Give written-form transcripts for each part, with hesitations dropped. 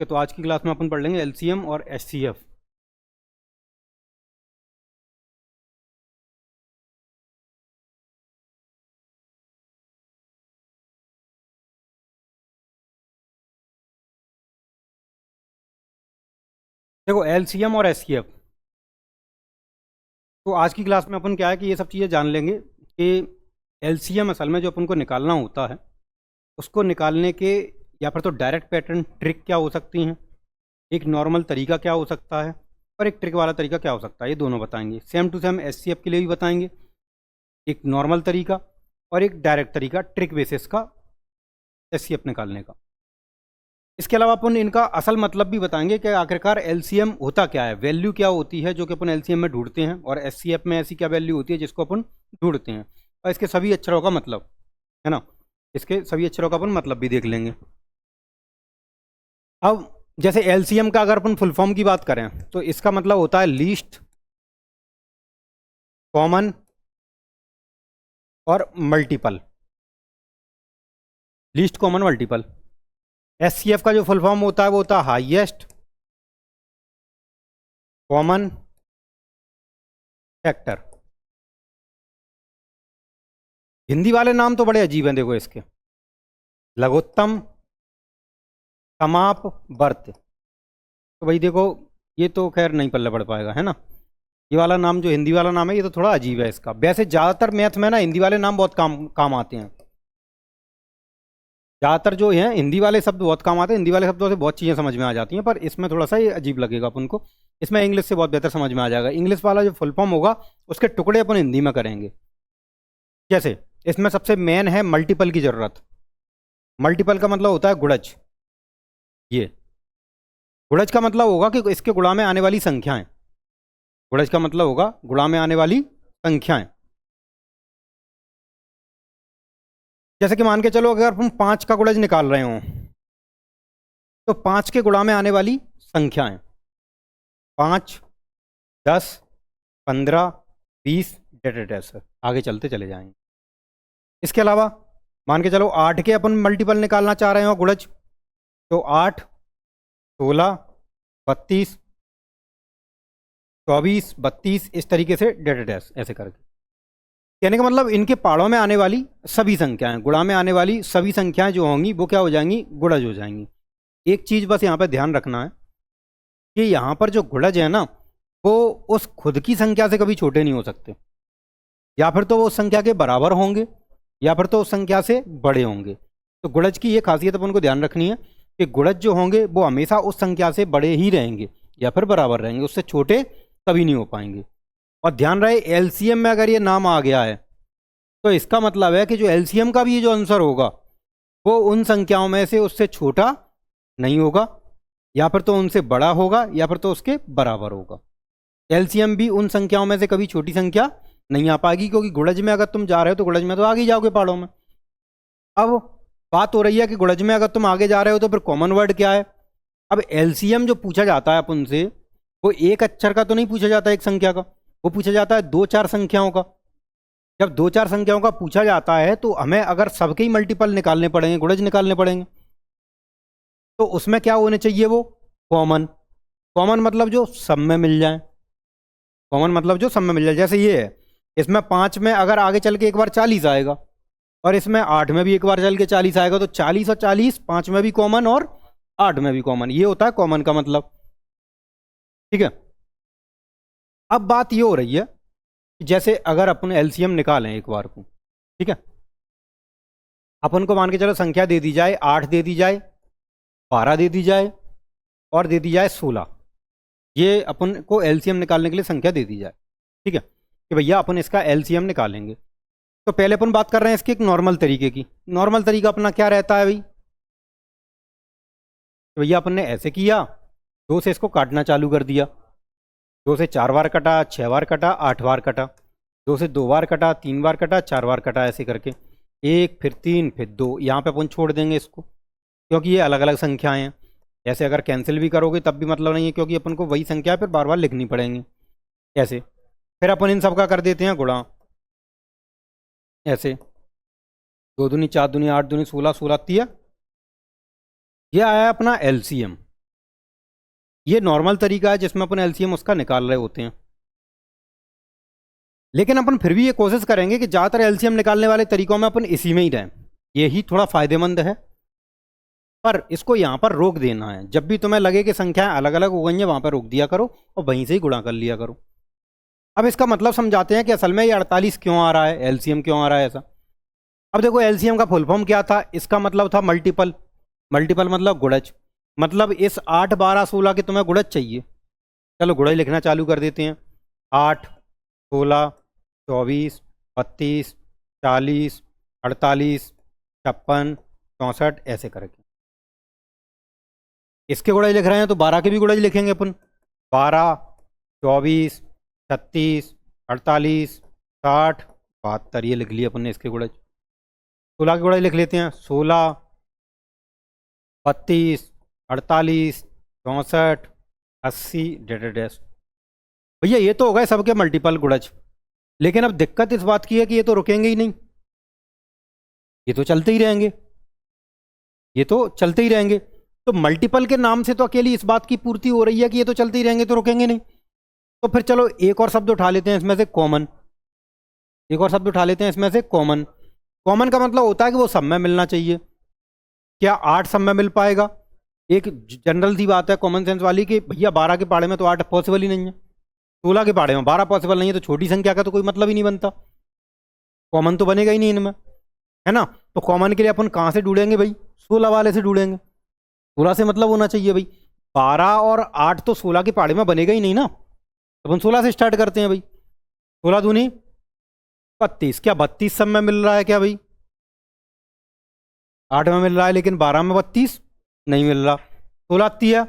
तो आज की क्लास में अपन पढ़ लेंगे एलसीएम और एचसीएफ। देखो एलसीएम और एचसीएफ, तो आज की क्लास में अपन क्या है कि ये सब चीज़ें जान लेंगे कि एलसीएम असल में जो अपन को निकालना होता है उसको निकालने के या फिर तो डायरेक्ट पैटर्न ट्रिक क्या हो सकती हैं, एक नॉर्मल तरीका क्या हो सकता है और एक ट्रिक वाला तरीका क्या हो सकता है। ये दोनों बताएंगे। सेम टू सेम एचसीएफ के लिए भी बताएंगे, एक नॉर्मल तरीका और एक डायरेक्ट तरीका ट्रिक बेसिस का एचसीएफ निकालने का। इसके अलावा अपन इनका असल मतलब भी बताएंगे कि आखिरकार एलसीएम होता क्या है, वैल्यू क्या होती है जो कि अपन एलसीएम में ढूंढते हैं, और एचसीएफ में ऐसी क्या वैल्यू होती है जिसको अपन ढूंढते हैं, और इसके सभी अक्षरों का मतलब है ना, इसके सभी अक्षरों का अपन मतलब भी देख लेंगे। अब जैसे एलसीएम का अगर अपन फुल फॉर्म की बात करें तो इसका मतलब होता है लीस्ट कॉमन और multiple, least common multiple. HCF का जो फुल फॉर्म होता है वो होता है हाईएस्ट कॉमन फैक्टर। हिंदी वाले नाम तो बड़े अजीब हैं, देखो इसके लघुत्तम समाप वर्त। तो भाई देखो ये तो खैर नहीं पल्ले पड़ पाएगा, है ना। ये वाला नाम जो हिंदी वाला नाम है ये तो थोड़ा अजीब है इसका। वैसे ज़्यादातर मैथ में ना हिंदी वाले नाम बहुत काम आते हैं। ज़्यादातर जो है हिंदी वाले शब्द बहुत काम आते हैं, हिंदी वाले शब्दों से बहुत चीज़ें समझ में आ जाती हैं, पर इसमें थोड़ा सा ये अजीब लगेगा अपन को। इसमें इंग्लिश से बहुत बेहतर समझ में आ जाएगा। इंग्लिश वाला जो फुल फॉर्म होगा उसके टुकड़े अपन हिंदी में करेंगे। जैसे इसमें सबसे मेन है मल्टीपल की ज़रूरत। मल्टीपल का मतलब होता है गुणज। ये गुणज का मतलब होगा कि इसके गुणा में आने वाली संख्याएं। गुणज का मतलब होगा गुणा में आने वाली संख्याएं। जैसे कि मान के चलो अगर हम 5 का गुणज निकाल रहे हो तो 5 के गुणा में आने वाली संख्याएं 5, 10, 15, 20 डेट आगे चलते चले जाएंगे। इसके अलावा मान के चलो 8 के अपन मल्टीपल निकालना चाह रहे हो गुणज, तो 8, 16, 32, 24, 32 इस तरीके से डेट ऐसे करके। कहने का मतलब इनके पाड़ों में आने वाली सभी संख्याएं, गुणा में आने वाली सभी संख्याएं जो होंगी वो क्या हो जाएंगी, गुणज हो जाएंगी। एक चीज़ बस यहाँ पे ध्यान रखना है कि यहाँ पर जो गुणज है ना वो उस खुद की संख्या से कभी छोटे नहीं हो सकते, या फिर तो वो उस संख्या के बराबर होंगे या फिर तो उस संख्या से बड़े होंगे। तो गुणज की ये खासियत अपन को ध्यान रखनी है कि गुणज जो होंगे वो हमेशा उस संख्या से बड़े ही रहेंगे या फिर बराबर रहेंगे, उससे छोटे कभी नहीं हो पाएंगे। और ध्यान रहे एलसीएम में अगर ये नाम आ गया है तो इसका मतलब है कि जो एलसीएम का भी ये जो आंसर होगा वो उन संख्याओं में से उससे छोटा नहीं होगा, या फिर तो उनसे बड़ा होगा या फिर तो उसके बराबर होगा। एलसीएम भी उन संख्याओं में से कभी छोटी संख्या नहीं आ पाएगी, क्योंकि गुणज में अगर तुम जा रहे हो तो गुणज में तो आगे ही जाओगे पहाड़ों में। अब बात हो रही है कि गुणज में अगर तुम आगे जा रहे हो तो फिर कॉमन वर्ड क्या है। अब एलसीएम जो पूछा जाता है अपन से वो एक अक्षर का तो नहीं पूछा जाता, एक संख्या का, वो पूछा जाता है 2-4 संख्याओं का। जब 2-4 संख्याओं का पूछा जाता है तो हमें अगर सबके ही मल्टीपल निकालने पड़ेंगे, गुणज निकालने पड़ेंगे, तो उसमें क्या होने चाहिए, वो कॉमन। कॉमन मतलब जो सब में मिल जाए, कॉमन मतलब जो सब में मिल जाए। जैसे ये है, इसमें 5 में अगर आगे चल के एक बार 40 आएगा और इसमें 8 में भी एक बार चल के 40 आएगा, तो 40 और 40 5 में भी कॉमन और 8 में भी कॉमन। ये होता है कॉमन का मतलब, ठीक है। अब बात ये हो रही है कि जैसे अगर अपन एलसीएम निकालें एक बार को, ठीक है, अपन को मान के चलो संख्या दे दी जाए 8 दे दी जाए, 12 दे दी जाए और दे दी जाए 16। ये अपन को एलसीएम निकालने के लिए संख्या दे दी जाए, ठीक है, कि भैया अपन इसका एलसीएम निकालेंगे। तो पहले अपन बात कर रहे हैं इसके एक नॉर्मल तरीके की। नॉर्मल तरीका अपना क्या रहता है भाई, तो भैया अपन ने ऐसे किया, 2 से इसको काटना चालू कर दिया, 2 से 4 बार कटा, 6 बार कटा, 8 बार कटा, 2 से 2 बार कटा, 3 बार कटा, 4 बार कटा, ऐसे करके 1 फिर 3 फिर 2। यहाँ पे अपन छोड़ देंगे इसको क्योंकि ये अलग अलग संख्याएं हैं। ऐसे अगर कैंसिल भी करोगे तब भी मतलब नहीं है, क्योंकि अपन को वही संख्या फिर बार बार लिखनी पड़ेंगी। ऐसे फिर अपन इन सब का कर देते हैं गुणा, ऐसे 2 दूनी 4 दूनी 8 दूनी 16, 16 3, ये आया अपना एलसीएम। ये नॉर्मल तरीका है जिसमें अपन एलसीएम उसका निकाल रहे होते हैं। लेकिन अपन फिर भी ये कोशिश करेंगे कि ज़्यादातर एलसीएम निकालने वाले तरीकों में अपन इसी में ही रहें, यही थोड़ा फायदेमंद है। पर इसको यहाँ पर रोक देना है, जब भी तुम्हें लगे कि संख्याएं अलग अलग हो गई हैं वहाँ पर रोक दिया करो और वहीं से ही गुणा कर लिया करो। अब इसका मतलब समझाते हैं कि असल में ये 48 क्यों आ रहा है, एलसीएम क्यों आ रहा है ऐसा। अब देखो एलसीएम का फुल फॉर्म क्या था, इसका मतलब था मल्टीपल। मल्टीपल मतलब गुणज, मतलब इस 8 12 16 के तुम्हें गुणज चाहिए। चलो गुणज लिखना चालू कर देते हैं। 8 16 24 32 40 48 56 64 ऐसे करके इसके गुणज लिख रहे हैं, तो 12 के भी गुणज लिखेंगे अपन। 12 24 36 48 60 72 ये लिख लिए अपन ने इसके गुणज। 16 के गुणज लिख लेते हैं। 16 32 48 64 80 डैश। भैया ये तो हो गए सबके मल्टीपल गुणज, लेकिन अब दिक्कत इस बात की है कि ये तो रुकेंगे ही नहीं, ये तो चलते ही रहेंगे, ये तो चलते ही रहेंगे। तो मल्टीपल के नाम से तो अकेली इस बात की पूर्ति हो रही है कि ये तो चलते ही रहेंगे, तो रुकेंगे नहीं। तो फिर चलो एक और शब्द उठा लेते हैं इसमें से, कॉमन। एक और शब्द उठा लेते हैं इसमें से, कॉमन। कॉमन का मतलब होता है कि वो सब में मिलना चाहिए। क्या 8 सब में मिल पाएगा? एक जनरल सी बात है कॉमन सेंस वाली कि भैया 12 के पाड़े में तो 8 पॉसिबल ही नहीं है, 16 के पाड़े में 12 पॉसिबल नहीं है, तो छोटी संख्या का तो कोई मतलब ही नहीं बनता, कॉमन तो बनेगा ही नहीं इनमें, है ना। तो कॉमन के लिए अपन कहाँ से ढूंढेंगे भाई? 16 वाले से ढूंढेंगे। 16 से मतलब होना चाहिए भाई, 12 और 8 तो 16 के पाड़े में बनेगा ही नहीं ना, तो अपन 16 से स्टार्ट करते हैं भाई। 16 दूनी 32, क्या 32 सब में मिल रहा है क्या भाई? 8 में मिल रहा है लेकिन 12 में 32 नहीं मिल रहा। 16 तिया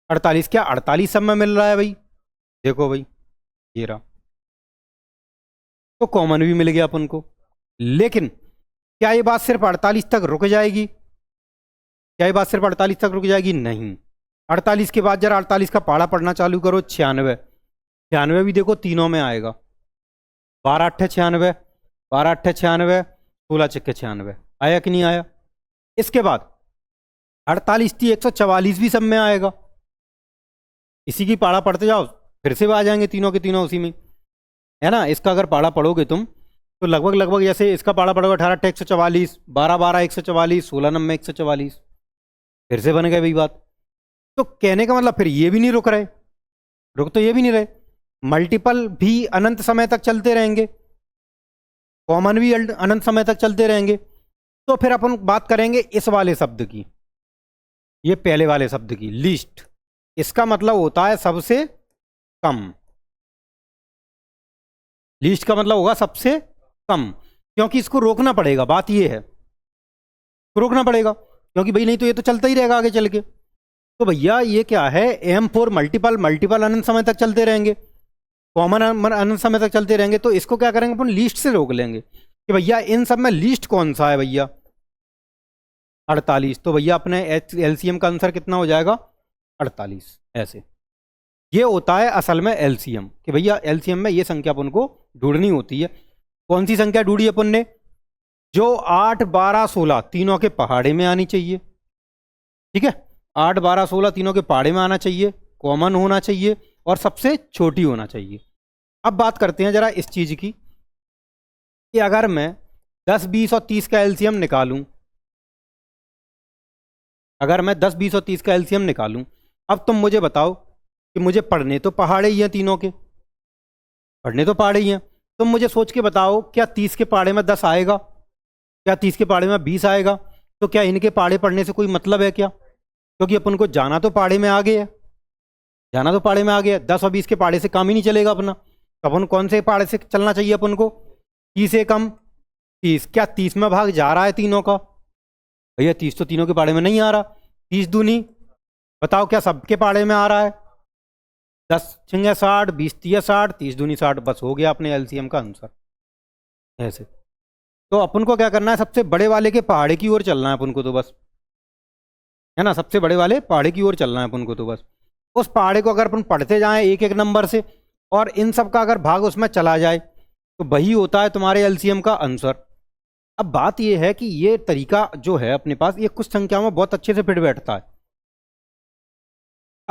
48, क्या 48 सब में मिल रहा है भाई? देखो भाई ये रहा, तो कॉमन भी मिल गया अपन को। लेकिन क्या ये बात सिर्फ 48 तक रुक जाएगी? क्या ये बात सिर्फ 48 तक रुक जाएगी? नहीं। 48 के बाद जरा 48 का पाड़ा पढ़ना चालू करो। 96, 96 भी देखो तीनों में आएगा। 12 8 96, 12 8 96, 16 चक्के 96, आया कि नहीं आया? इसके बाद 48 थी 144 भी सब में आएगा। इसी की पाड़ा पढ़ते जाओ, फिर से आ जाएंगे तीनों के तीनों उसी में, है ना। इसका अगर पाड़ा पढ़ोगे तुम तो लगभग लगभग जैसे इसका पाड़ा पढ़ोगे 18 8 144, 12 12 144, 16 9 144, फिर से बन गए भाई बात। तो कहने का मतलब फिर ये भी नहीं रुक रहे, रुक तो ये भी नहीं रहे, मल्टीपल भी अनंत समय तक चलते रहेंगे, कॉमन भी अनंत समय तक चलते रहेंगे। तो फिर अपन बात करेंगे इस वाले शब्द की, ये पहले वाले शब्द की, लीस्ट। इसका मतलब होता है सबसे कम। लीस्ट का मतलब होगा सबसे कम, क्योंकि इसको रोकना पड़ेगा, बात ये है, रोकना पड़ेगा, क्योंकि भाई नहीं तो ये तो चलता ही रहेगा आगे चल के। तो भैया ये क्या है, एम फॉर मल्टीपल, मल्टीपल अनंत समय तक चलते रहेंगे, कॉमन अनंत समय तक चलते रहेंगे। तो इसको क्या करेंगे अपन, लीस्ट से रोक लेंगे कि भैया इन सब में लीस्ट कौन सा है भैया? 48। तो भैया अपने एलसीएम का आंसर कितना हो जाएगा? 48। ऐसे ये होता है असल में एलसीएम, कि भैया एलसीएम में ये संख्या अपन को ढूंढनी होती है। कौन सी संख्या ढूंढी अपन ने? जो 8 12 16 तीनों के पहाड़े में आनी चाहिए, ठीक है। 8 12 16 तीनों के पहाड़े में आना चाहिए, कॉमन होना चाहिए और सबसे छोटी होना चाहिए। अब बात करते हैं जरा इस चीज की कि अगर मैं 10 20 और 30 का एलसीएम निकालूं, अगर मैं 10 20 और 30 का एलसीएम निकालूं, अब तुम मुझे बताओ कि मुझे पढ़ने तो पहाड़े ही हैं, तीनों के पढ़ने तो पहाड़े ही हैं। तुम मुझे सोच के बताओ, क्या 30 के पहाड़े में 10 आएगा? क्या 30 के पहाड़े में 20 आएगा? तो क्या इनके पहाड़े पढ़ने से कोई मतलब है क्या? क्योंकि अपन को जाना तो पहाड़े में आ गया है, जाना तो पहाड़े में आ गया है। 10 और 20 के पहाड़े से काम ही नहीं चलेगा अपना, तो अपन कौन से पहाड़े से चलना चाहिए अपन को? 30 से कम 30, क्या 30 में भाग जा रहा है तीनों का? भैया 30 तो तीनों के पहाड़े में नहीं आ रहा। 30 दूनी बताओ क्या सबके पहाड़े में आ रहा है? 10 छिंगे 60, 20 तिया 60, 30 दूनी 60, बस हो गया अपने एलसीएम का आंसर। ऐसे तो अपन को क्या करना है, सबसे बड़े वाले के पहाड़े की ओर चलना है अपन को, तो बस, है ना, सबसे बड़े वाले पहाड़े की ओर चलना है अपन को। तो बस उस पहाड़े को अगर अपन पढ़ते जाएं एक एक नंबर से, और इन सब का अगर भाग उसमें चला जाए, तो वही होता है तुम्हारे एलसीएम का आंसर। अब बात यह है कि ये तरीका जो है अपने पास, ये कुछ संख्याओं में बहुत अच्छे से फिट बैठता है।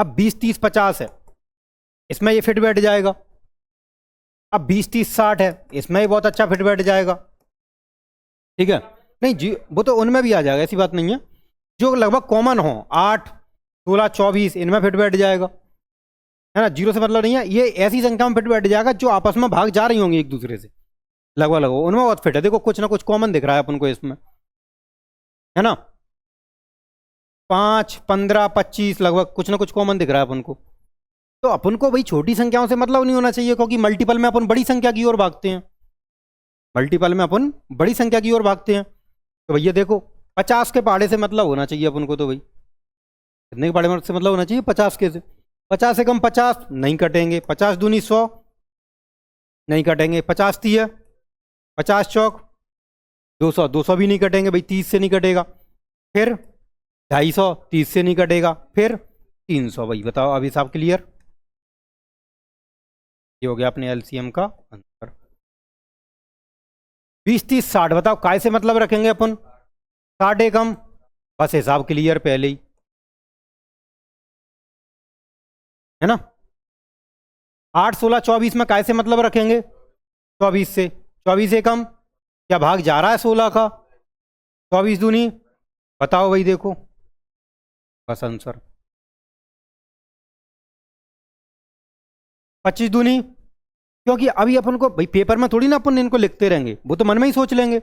अब 20 30 50 है, इसमें ये फिट बैठ जाएगा। अब 20 30 60 है, इसमें ही बहुत अच्छा फिट बैठ जाएगा। ठीक है, नहीं जी वो तो उनमें भी आ जाएगा, ऐसी बात नहीं है। जो लगभग कॉमन हो 8 16 24 इनमें फिट बैठ जाएगा, है ना। जीरो से मतलब नहीं है, ये ऐसी संख्या में फिट बैठ जाएगा जो आपस में भाग जा रही होंगी एक दूसरे से, लगभग लगभग उनमें बहुत फिट है। देखो कुछ ना कुछ कॉमन दिख रहा है अपन को इसमें, है ना। 5 15 25 लगभग कुछ ना कुछ कॉमन दिख रहा है अपन को। तो अपन को भाई छोटी संख्याओं से मतलब नहीं होना चाहिए, क्योंकि मल्टीपल में अपन बड़ी संख्या की ओर भागते हैं। मल्टीपल में अपन बड़ी संख्या की ओर भागते हैं। तो भैया देखो 50 के पहाड़े से मतलब होना चाहिए अपन को, तो भाई कितने के पहाड़े से मतलब होना चाहिए 50 के से। 50 से कम 50 नहीं कटेंगे, 50 दूनी 100 नहीं कटेंगे, 50 तीय 50 चौक 200, 200 भी नहीं कटेंगे भाई, 30 से नहीं कटेगा। फिर 250 30 से नहीं कटेगा, फिर 300। भाई बताओ अभी हिसाब क्लियर। ये हो गया अपने एलसीएम का आंसर। 20 30 60 बताओ काय से मतलब रखेंगे अपन, 60 एकम, बस हिसाब क्लियर पहले ही, है ना। 8 16 24 में काय से मतलब रखेंगे, 24 से। 24 एकम क्या भाग जा रहा है 16 का, 24 दूनी बताओ भाई देखो, बस आंसर। 25 दूनी, क्योंकि अभी अपन को भाई पेपर में थोड़ी ना अपन इनको लिखते रहेंगे, वो तो मन में ही सोच लेंगे।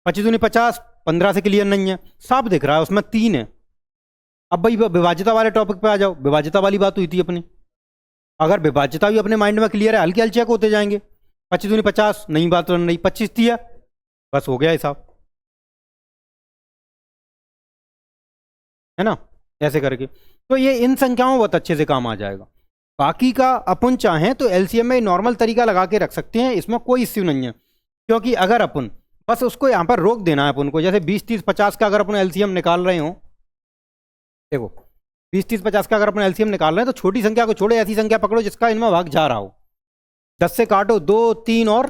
25 दूनी 50, 15 से क्लियर नहीं है, साफ दिख रहा है उसमें 3 है। अब भाई विभाज्यता वाले टॉपिक पे आ जाओ, विभाज्यता वाली बात हुई थी अपनी। अगर विभाज्यता भी अपने माइंड में क्लियर है, हल्के हल चेक होते जाएंगे। 25 दूनी 50 नहीं बात तो नहीं, 25 दिया बस हो गया हिसाब, है ना, ऐसे करके। तो ये इन संख्याओं में बहुत अच्छे से काम आ जाएगा। बाकी का अपन चाहें तो एलसीएम में नॉर्मल तरीका लगा के रख सकते हैं, इसमें कोई इश्यू नहीं है। क्योंकि अगर अपन बस उसको यहाँ पर रोक देना है अपन को, जैसे 20 30 50 का अगर अपन एलसीएम निकाल रहे हो, देखो 20 30 50 का अगर अपन एलसीएम निकाल रहे हैं तो छोटी संख्या को छोड़े ऐसी संख्या पकड़ो जिसका इनमें भाग जा रहा हो। 10 से काटो 2 3 और,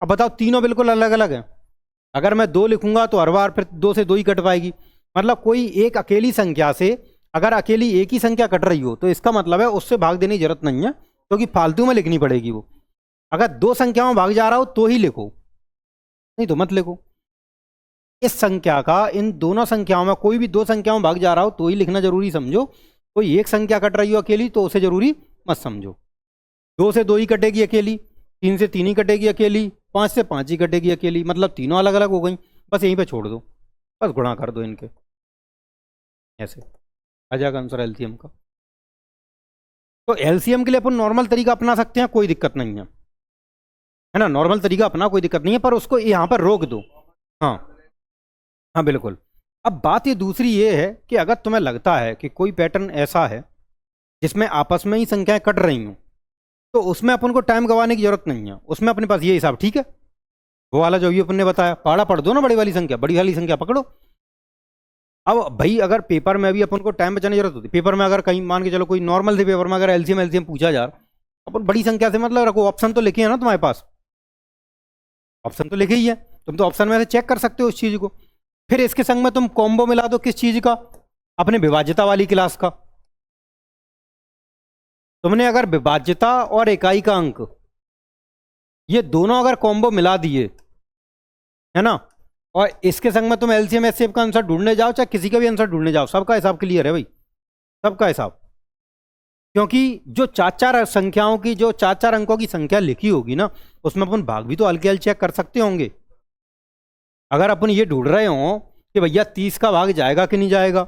अब बताओ तीनों बिल्कुल अलग अलग हैं। अगर मैं 2 लिखूंगा तो हर बार फिर 2 से 2 ही कट पाएगी। मतलब कोई एक अकेली संख्या से अगर अकेली एक ही संख्या कट रही हो तो इसका मतलब है उससे भाग देने की जरूरत नहीं है, क्योंकि फालतू में लिखनी पड़ेगी वो। अगर 2 संख्याओं में भाग जा रहा हो तो ही लिखो, नहीं तो मत लिखो। इस संख्या का इन दोनों संख्याओं में कोई भी 2 संख्याओं में भाग जा रहा हो तो ही लिखना जरूरी समझो। कोई एक संख्या कट रही हो अकेली तो उसे जरूरी मत समझो। 2 से 2 ही कटेगी अकेली, 3 से 3 ही कटेगी अकेली, 5 से 5 ही कटेगी अकेली, मतलब तीनों अलग अलग हो गई। बस यहीं पे छोड़ दो, बस गुणा कर दो इनके, ऐसे आ जाएगा आंसर एलसीएम का। तो एलसीएम के लिए अपन नॉर्मल तरीका अपना सकते हैं, कोई दिक्कत नहीं है ना। नॉर्मल तरीका अपना कोई दिक्कत नहीं है, पर उसको यहाँ पर रोक दो। हाँ हाँ बिल्कुल। अब बात ये दूसरी ये है कि अगर तुम्हें लगता है कि कोई पैटर्न ऐसा है जिसमें आपस में ही संख्याएं कट रही हों, तो उसमें अपन को टाइम गंवाने की जरूरत नहीं है। उसमें अपने पास ये हिसाब ठीक है, वो वाला जो भी अपन ने बताया, पहाड़ा पढ़ दो ना, बड़ी वाली संख्या, बड़ी वाली संख्या पकड़ो। अब भाई अगर पेपर में भी अपन को टाइम बचाने की जरूरत होती है, पेपर में अगर कहीं मान के चलो कोई नॉर्मल से पेपर में अगर एलसीएम एलसीएम पूछा जा रहा, अपन बड़ी संख्या से मतलब रखो, ऑप्शन तो लिखे है ना तुम्हारे पास, ऑप्शन तो लिखे ही है, तुम तो ऑप्शन में से चेक कर सकते हो उस चीज को। फिर इसके संग में तुम कॉम्बो मिला दो, किस चीज का, अपने विभाज्यता वाली क्लास का। तुमने अगर विभाज्यता और इकाई का अंक ये दोनों अगर कॉम्बो मिला दिए, है ना, और इसके संग में तुम एलसीएम एचसीएफ का आंसर ढूंढने जाओ, चाहे किसी का भी आंसर ढूंढने जाओ, सबका हिसाब क्लियर है भाई, सबका हिसाब। क्योंकि जो 4 संख्याओं की, जो 4 अंकों की संख्या लिखी होगी ना, उसमें अपन भाग भी तो हल्के हल चेक कर सकते होंगे। अगर अपन ये ढूंढ रहे हो कि भैया 30 का भाग जाएगा कि नहीं जाएगा,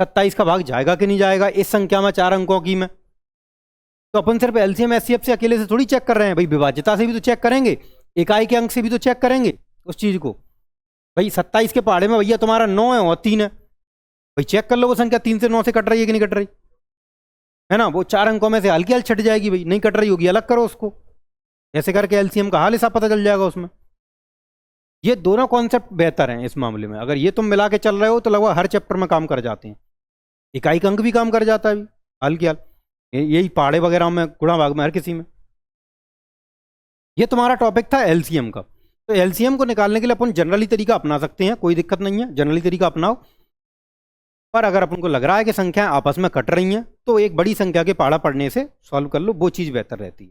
27 का भाग जाएगा कि नहीं जाएगा इस संख्या में 4 अंकों की में, तो अपन सिर्फ एलसीएम एचसीएफ से अकेले से थोड़ी चेक कर रहे हैं भाई, विभाज्यता से भी तो चेक करेंगे, इकाई के अंक से भी तो चेक करेंगे उस चीज को। भाई 27 के पहाड़े में भैया तुम्हारा 9 है और 3 है, भाई चेक कर लो वो संख्या 3 से 9 से कट रही है कि नहीं कट रही, है ना। वो 4 अंकों में से हल्की हल छट जाएगी भाई, नहीं कट रही होगी अलग करो उसको, ऐसे करके एलसीएम का हाल हिसाब पता चल जाएगा उसमें। ये दोनों कॉन्सेप्ट बेहतर हैं इस मामले में। अगर ये तुम मिला के चल रहे हो तो लगभग हर चैप्टर में काम कर जाते हैं, इकाई का अंक भी काम कर जाता है अभी हल्की हाल, यही पहाड़े वगैरह में, गुणा भाग में, हर किसी में। ये तुम्हारा टॉपिक था एलसीएम का। तो एलसीएम को निकालने के लिए अपन जनरली तरीका अपना सकते हैं, कोई दिक्कत नहीं है, जनरली तरीका अपनाओ। पर अगर अपन को लग रहा है कि संख्याएं आपस में कट रही हैं तो एक बड़ी संख्या के पहाड़ा पढ़ने से सॉल्व कर लो, वो चीज़ बेहतर रहती है।